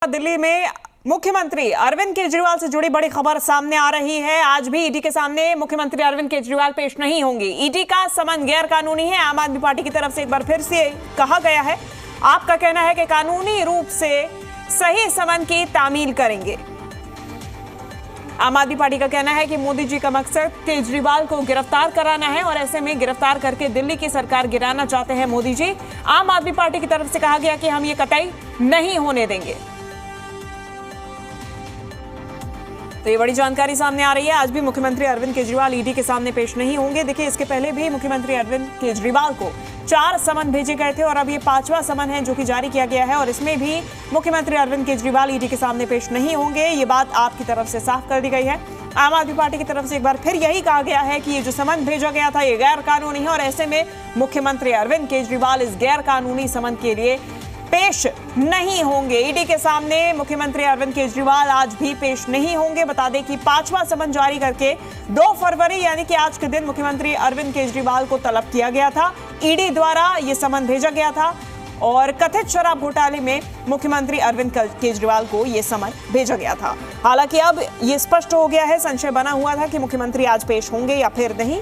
दिल्ली में मुख्यमंत्री अरविंद केजरीवाल से जुड़ी बड़ी खबर सामने आ रही है। आज भी ईडी के सामने मुख्यमंत्री अरविंद केजरीवाल पेश नहीं होंगे। ईडी का समन गैर कानूनी है। आम आदमी पार्टी की तरफ से एक बार फिर से कहा गया है। आपका कहना है कि कानूनी रूप से सही समन की तामील करेंगे। आम आदमी पार्टी का कहना है कि मोदी जी का मकसद केजरीवाल को गिरफ्तार कराना है और ऐसे में गिरफ्तार करके दिल्ली की सरकार गिराना चाहते हैं मोदी जी। आम आदमी पार्टी की तरफ से कहा गया कि हम ये कतई नहीं होने देंगे। तो ये बड़ी जानकारी सामने आ रही है। आज भी मुख्यमंत्री अरविंद केजरीवाल ईडी के सामने पेश नहीं होंगे। देखिए, इसके पहले भी मुख्यमंत्री अरविंद केजरीवाल को 4 समन भेजे गए थे और अब ये 5वां समन है जो कि जारी किया गया है और इसमें भी मुख्यमंत्री अरविंद केजरीवाल ईडी के सामने पेश नहीं होंगे। ये बात आपकी तरफ से साफ कर दी गई है। आम आदमी पार्टी की तरफ से एक बार फिर यही कहा गया है कि ये जो समन भेजा गया था ये गैर कानूनी है और ऐसे में मुख्यमंत्री अरविंद केजरीवाल इस गैर कानूनी समन के लिए पेश नहीं होंगे। ईडी के सामने मुख्यमंत्री अरविंद केजरीवाल आज भी पेश नहीं होंगे। बता दें कि 5वां समन जारी करके 2 फरवरी यानी कि आज के दिन मुख्यमंत्री अरविंद केजरीवाल को तलब किया गया था। ईडी द्वारा यह समन भेजा गया था और कथित शराब घोटाले में मुख्यमंत्री अरविंद केजरीवाल को यह समन भेजा गया था। हालांकि अब यह स्पष्ट हो गया है। संशय बना हुआ था कि मुख्यमंत्री आज पेश होंगे या फिर नहीं।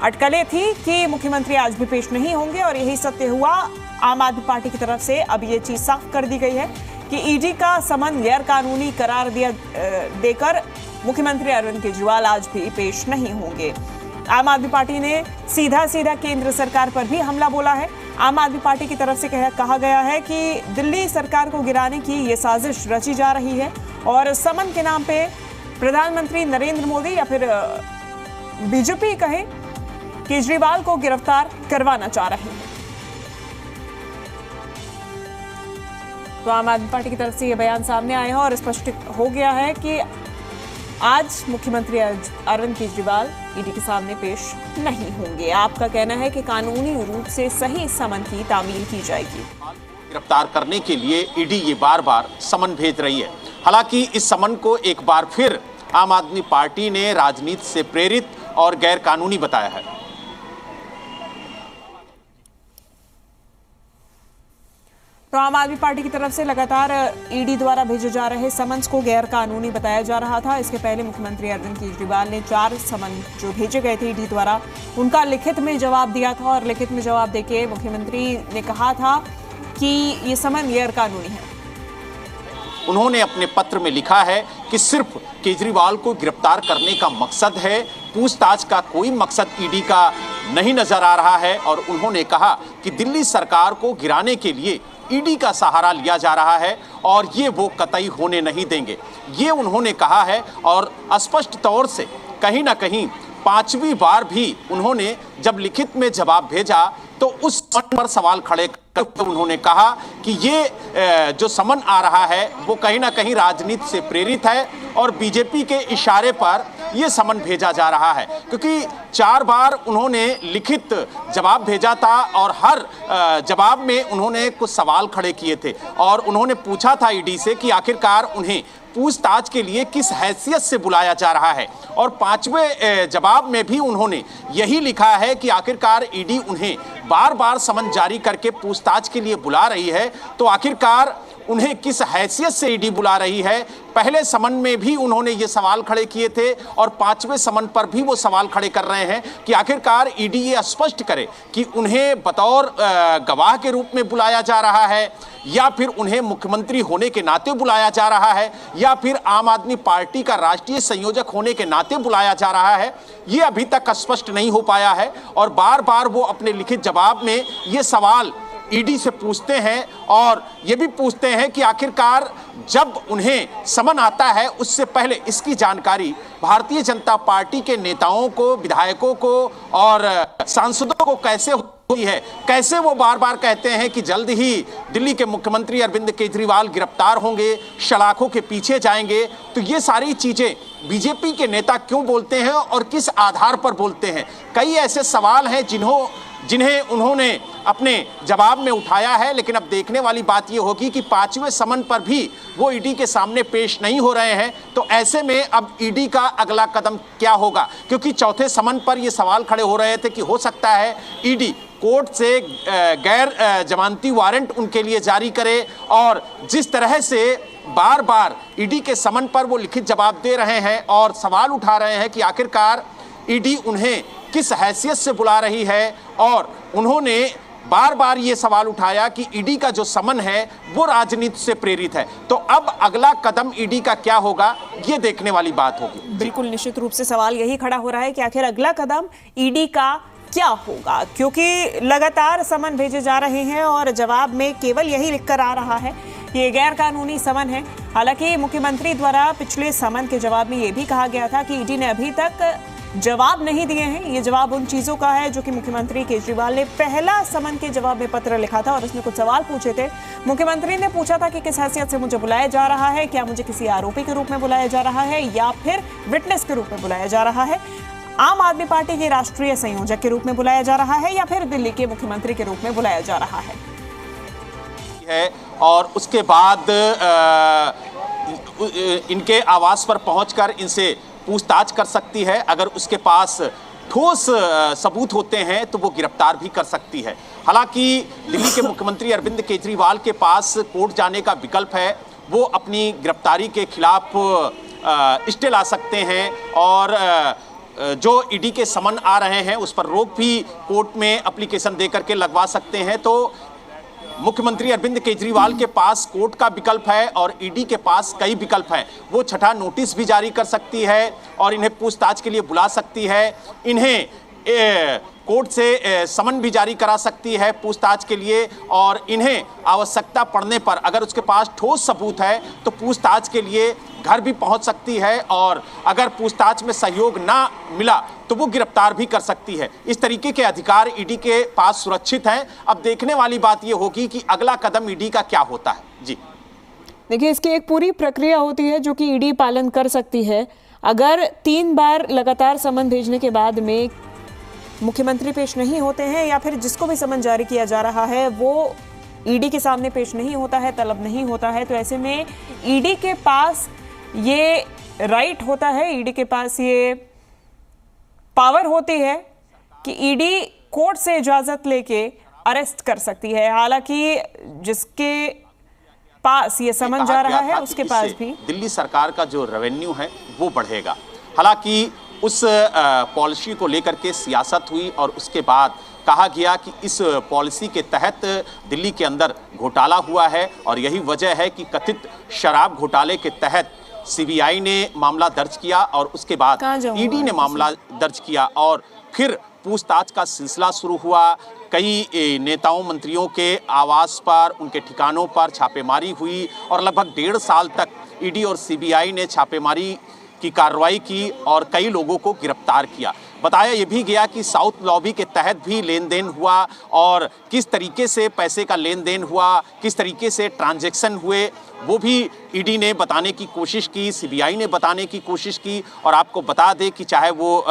अटकलें थी कि मुख्यमंत्री आज भी पेश नहीं होंगे और यही सत्य हुआ। आम आदमी पार्टी की तरफ से अब ये चीज साफ कर दी गई है कि ईडी का समन गैर कानूनी करार देकर मुख्यमंत्री अरविंद केजरीवाल आज भी पेश नहीं होंगे। आम आदमी पार्टी ने सीधा केंद्र सरकार पर भी हमला बोला है। आम आदमी पार्टी की तरफ से कहा गया है कि दिल्ली सरकार को गिराने की ये साजिश रची जा रही है और समन के नाम पे प्रधानमंत्री नरेंद्र मोदी या फिर बीजेपी कहे केजरीवाल को गिरफ्तार करवाना चाह रहे हैं। तो आम आदमी पार्टी की तरफ से यह बयान सामने आए हैं और स्पष्ट हो गया है कि आज मुख्यमंत्री अरविंद केजरीवाल ईडी के सामने पेश नहीं होंगे। आपका कहना है कि कानूनी रूप से सही समन की तामील की जाएगी। गिरफ्तार करने के लिए ईडी ये बार समन भेज रही है। हालांकि इस समन को एक बार फिर आम आदमी पार्टी ने राजनीति से प्रेरित और गैर कानूनी बताया है। तो आम आदमी पार्टी की तरफ से लगातार ईडी द्वारा भेजे जा रहे समन्स को गैर कानूनी बताया जा रहा था। इसके पहले मुख्यमंत्री अरविंद केजरीवाल ने 4 समन जो भेजे गए थे ईडी द्वारा उनका लिखित में जवाब दिया था और लिखित में जवाब देके मुख्यमंत्री ने कहा था कि ये समन गैर कानूनी है। उन्होंने अपने पत्र में लिखा है कि सिर्फ केजरीवाल को गिरफ्तार करने का मकसद है, पूछताछ का कोई मकसद ईडी का नहीं नजर आ रहा है और उन्होंने कहा कि दिल्ली सरकार को गिराने के लिए ईडी का सहारा लिया जा रहा है और ये वो कतई होने नहीं देंगे। ये उन्होंने कहा है और स्पष्ट तौर से कहीं ना कहीं 5वीं बार भी उन्होंने जब लिखित में जवाब भेजा तो उस समन पर सवाल खड़े करते उन्होंने कहा कि ये जो समन आ रहा है वो कहीं ना कहीं राजनीति से प्रेरित है और बीजेपी के इशारे पर ये समन भेजा जा रहा है, क्योंकि 4 बार उन्होंने लिखित जवाब भेजा था और हर जवाब में उन्होंने कुछ सवाल खड़े किए थे और उन्होंने पूछा था ईडी से कि आखिरकार उन्हें पूछताछ के लिए किस हैसियत से बुलाया जा रहा है और 5वें जवाब में भी उन्होंने यही लिखा है कि आखिरकार ईडी उन्हें बार समन जारी करके पूछताछ के लिए बुला रही है, तो आखिरकार उन्हें किस हैसियत से ईडी बुला रही है। पहले समन में भी उन्होंने ये सवाल खड़े किए थे और 5वें समन पर भी वो सवाल खड़े कर रहे हैं कि आखिरकार ईडी ये स्पष्ट करे कि उन्हें बतौर गवाह के रूप में बुलाया जा रहा है या फिर उन्हें मुख्यमंत्री होने के नाते बुलाया जा रहा है या फिर आम आदमी पार्टी का राष्ट्रीय संयोजक होने के नाते बुलाया जा रहा है। ये अभी तक स्पष्ट नहीं हो पाया है और बार वो अपने लिखित जवाब में ये सवाल ईडी से पूछते हैं और ये भी पूछते हैं कि आखिरकार जब उन्हें समन आता है उससे पहले इसकी जानकारी भारतीय जनता पार्टी के नेताओं को, विधायकों को और सांसदों को कैसे हुई है। कैसे वो बार कहते हैं कि जल्द ही दिल्ली के मुख्यमंत्री अरविंद केजरीवाल गिरफ्तार होंगे, सलाखों के पीछे जाएंगे। तो ये सारी चीजें बीजेपी के नेता क्यों बोलते हैं और किस आधार पर बोलते हैं। कई ऐसे सवाल हैं जिन्हें उन्होंने अपने जवाब में उठाया है, लेकिन अब देखने वाली बात यह होगी कि 5वें समन पर भी वो ईडी के सामने पेश नहीं हो रहे हैं। तो ऐसे में अब ईडी का अगला कदम क्या होगा, क्योंकि चौथे समन पर ये सवाल खड़े हो रहे थे कि हो सकता है ईडी कोर्ट से गैर जमानती वारंट उनके लिए जारी करे। और जिस तरह से बार बार ईडी के समन पर वो लिखित जवाब दे रहे हैं और सवाल उठा रहे हैं कि आखिरकार ईडी उन्हें किस हैसियत से बुला रही है, और उन्होंने बार बार ये सवाल उठाया कि ईडी का जो समन है वो राजनीति से प्रेरित है। तो अब अगला कदम ईडी का क्या होगा, ये देखने वाली बात होगी। बिल्कुल, निश्चित रूप से सवाल यही खड़ा हो रहा है कि आखिर अगला कदम ईडी का क्या होगा, क्योंकि लगातार समन भेजे जा रहे हैं और जवाब में केवल यही लिखकर आ रहा है ये गैर कानूनी समन है। हालांकि मुख्यमंत्री द्वारा पिछले समन के जवाब में ये भी कहा गया था कि ईडी ने अभी तक जवाब नहीं दिए हैं। ये जवाब उन चीजों का है जो कि मुख्यमंत्री केजरीवाल ने पहला समन के जवाब में पत्र लिखा था और उसमें कुछ सवाल पूछे थे। मुख्यमंत्री ने पूछा था कि किस हैसियत से मुझे बुलाया जा रहा है, क्या मुझे किसी आरोपी के रूप में बुलाया जा रहा है या फिर विटनेस के रूप में बुलाया जा रहा है, आम आदमी पार्टी के राष्ट्रीय संयोजक के रूप में बुलाया जा रहा है या फिर दिल्ली के मुख्यमंत्री के रूप में बुलाया जा रहा है। और उसके बाद इनके आवास पर पहुंचकर इनसे पूछताछ कर सकती है। अगर उसके पास ठोस सबूत होते हैं तो वो गिरफ्तार भी कर सकती है। हालांकि दिल्ली के मुख्यमंत्री अरविंद केजरीवाल के पास कोर्ट जाने का विकल्प है। वो अपनी गिरफ्तारी के खिलाफ स्टे ला सकते हैं और जो ईडी के समन आ रहे हैं उस पर रोक भी कोर्ट में एप्लीकेशन दे करके लगवा सकते हैं। तो मुख्यमंत्री अरविंद केजरीवाल के पास कोर्ट का विकल्प है और ईडी के पास कई विकल्प हैं। वो छठा नोटिस भी जारी कर सकती है और इन्हें पूछताछ के लिए बुला सकती है। इन्हें कोर्ट से समन भी जारी करा सकती है पूछताछ के लिए और इन्हें आवश्यकता पड़ने पर अगर उसके पास ठोस सबूत है तो पूछताछ के लिए घर भी पहुंच सकती है और अगर पूछताछ में सहयोग ना मिला तो वो गिरफ्तार भी कर सकती है। इस तरीके के अधिकार ईडी के पास सुरक्षित हैं। अब देखने वाली बात ये होगी कि अगला कदम ईडी का क्या होता है। जी देखिए, इसकी एक पूरी प्रक्रिया होती है जो कि ईडी पालन कर सकती है। अगर 3 बार लगातार समन भेजने के बाद में मुख्यमंत्री पेश नहीं होते हैं या फिर जिसको भी समन जारी किया जा रहा है वो ईडी के सामने पेश नहीं होता है, तलब नहीं होता है, तो ऐसे में ईडी के पास ये राइट होता है, ईडी के पास ये पावर होती है कि ईडी कोर्ट से इजाजत लेके अरेस्ट कर सकती है। हालांकि जिसके पास ये समन जा रहा है उसके पास भी दिल्ली सरकार का जो रेवेन्यू है वो बढ़ेगा। हालांकि उस पॉलिसी को लेकर के सियासत हुई और उसके बाद कहा गया कि इस पॉलिसी के तहत दिल्ली के अंदर घोटाला हुआ है और यही वजह है कि कथित शराब घोटाले के तहत सीबीआई ने मामला दर्ज किया और उसके बाद ईडी ने मामला दर्ज किया और फिर पूछताछ का सिलसिला शुरू हुआ। कई नेताओं मंत्रियों के आवास पर, उनके ठिकानों पर छापेमारी हुई और लगभग 1.5 साल तक ईडी और सीबीआई ने छापेमारी की कार्रवाई की और कई लोगों को गिरफ्तार किया। बताया यह भी गया कि साउथ लॉबी के तहत भी लेन देन हुआ और किस तरीके से पैसे का लेन देन हुआ, किस तरीके से ट्रांजैक्शन हुए, वो भी ईडी ने बताने की कोशिश की, सीबीआई ने बताने की कोशिश की। और आपको बता दें कि चाहे वो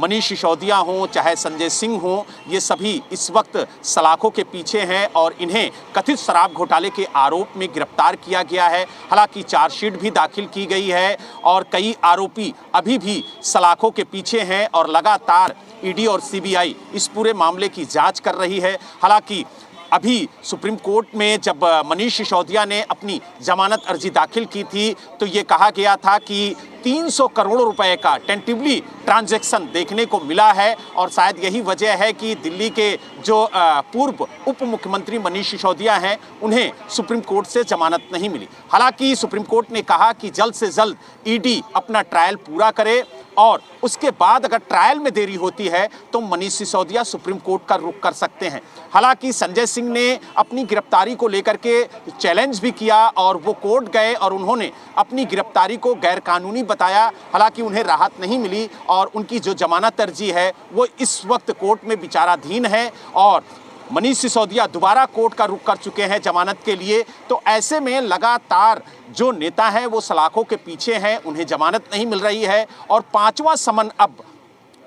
मनीष सिसोदिया हों, चाहे संजय सिंह हों, ये सभी इस वक्त सलाखों के पीछे हैं और इन्हें कथित शराब घोटाले के आरोप में गिरफ्तार किया गया है। हालांकि चार्जशीट भी दाखिल की गई है और कई आरोपी अभी भी सलाखों के पीछे हैं और लगातार ईडी और सीबीआई इस पूरे मामले की जांच कर रही है। हालांकि अभी सुप्रीम कोर्ट में जब मनीष सिसोदिया ने अपनी जमानत अर्जी दाखिल की थी तो ये कहा गया था कि 300 करोड़ रुपए का टेंटिवली ट्रांजैक्शन देखने को मिला है और शायद यही वजह है कि दिल्ली के जो पूर्व उप मुख्यमंत्री मनीष सिसोदिया हैं उन्हें सुप्रीम कोर्ट से जमानत नहीं मिली। हालांकि सुप्रीम कोर्ट ने कहा कि जल्द से जल्द ईडी अपना ट्रायल पूरा करे और उसके बाद अगर ट्रायल में देरी होती है तो मनीष सिसोदिया सुप्रीम कोर्ट का रुख कर सकते हैं। हालांकि संजय सिंह ने अपनी गिरफ्तारी को लेकर के चैलेंज भी किया और वो कोर्ट गए और उन्होंने अपनी गिरफ्तारी को गैरकानूनी बताया। हालांकि उन्हें राहत नहीं मिली और उनकी जो जमानत अर्जी है वो इस वक्त कोर्ट में विचाराधीन है और मनीष सिसोदिया दोबारा कोर्ट का रुख कर चुके हैं जमानत के लिए। तो ऐसे में लगातार जो नेता हैं वो सलाखों के पीछे हैं, उन्हें जमानत नहीं मिल रही है और 5वां समन अब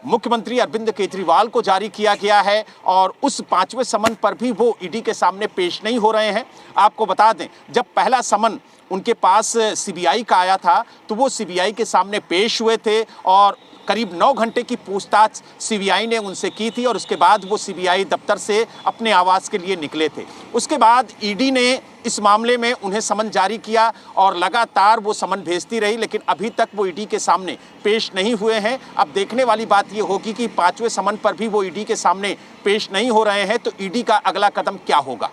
मुख्यमंत्री अरविंद केजरीवाल को जारी किया गया है और उस 5वें समन पर भी वो ईडी के सामने पेश नहीं हो रहे हैं। आपको बता दें, जब पहला समन उनके पास सीबीआई का आया था तो वो सीबीआई के सामने पेश हुए थे और करीब 9 घंटे की पूछताछ सीबीआई ने उनसे की थी और उसके बाद वो सीबीआई दफ्तर से अपने आवास के लिए निकले थे। उसके बाद ईडी ने इस मामले में उन्हें समन जारी किया और लगातार वो समन भेजती रही, लेकिन अभी तक वो ईडी के सामने पेश नहीं हुए हैं। अब देखने वाली बात ये होगी कि 5वें समन पर भी वो ईडी के सामने पेश नहीं हो रहे हैं तो ईडी का अगला कदम क्या होगा।